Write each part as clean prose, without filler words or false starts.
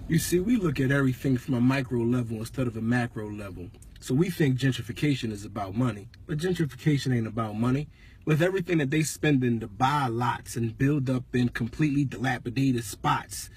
You see, we look at everything from a micro level instead of a macro level. So we think gentrification is about money, but gentrification ain't about money. With everything that they spending to buy lots and build up in completely dilapidated spots,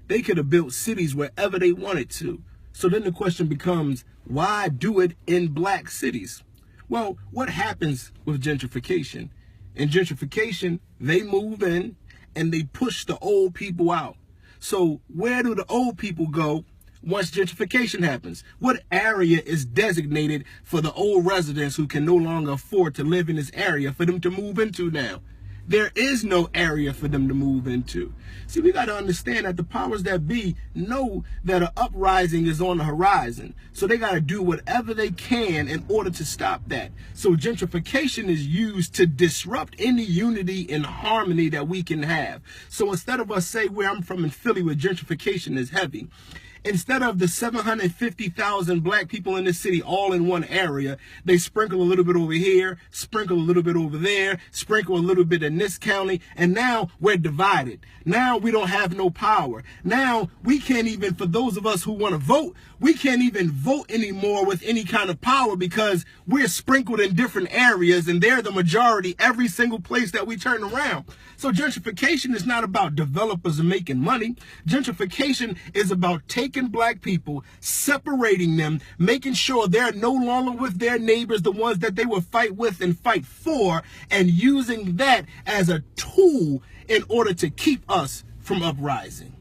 they could have built cities wherever they wanted to. So then the question becomes, why do it in black cities? Well, what happens with gentrification? In gentrification, they move in and they push the old people out. So where do the old people go once gentrification happens? What area is designated for the old residents who can no longer afford to live in this area for them to move into now? There is no area for them to move into. See, we got to understand that the powers that be know that an uprising is on the horizon. So they got to do whatever they can in order to stop that. So gentrification is used to disrupt any unity and harmony that we can have. So instead of us say where I'm from in Philly where gentrification is heavy, instead of the 750,000 black people in the city all in one area, they sprinkle a little bit over here, sprinkle a little bit over there, sprinkle a little bit in this county, and now we're divided. Now we don't have no power. Now we can't even, for those of us who want to vote, we can't even vote anymore with any kind of power because we're sprinkled in different areas and they're the majority every single place that we turn around. So gentrification is not about developers making money. Gentrification is about taking black people, separating them, making sure they're no longer with their neighbors, the ones that they will fight with and fight for, and using that as a tool in order to keep us from uprising.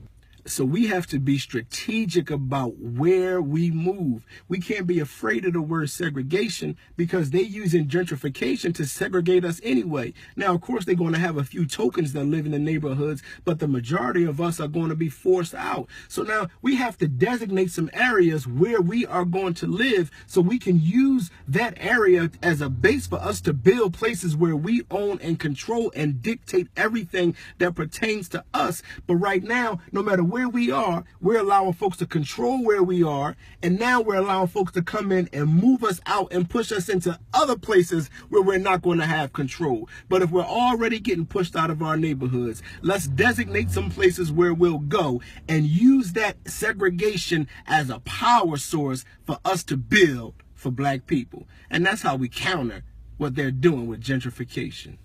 So we have to be strategic about where we move. We can't be afraid of the word segregation because they're using gentrification to segregate us anyway. Now, of course, they're going to have a few tokens that live in the neighborhoods, but the majority of us are going to be forced out. So now we have to designate some areas where we are going to live so we can use that area as a base for us to build places where we own and control and dictate everything that pertains to us. But right now, no matter where we are, we're allowing folks to control where we are, and now we're allowing folks to come in and move us out and push us into other places where we're not going to have control. But if we're already getting pushed out of our neighborhoods, let's designate some places where we'll go and use that segregation as a power source for us to build for black people. And that's how we counter what they're doing with gentrification.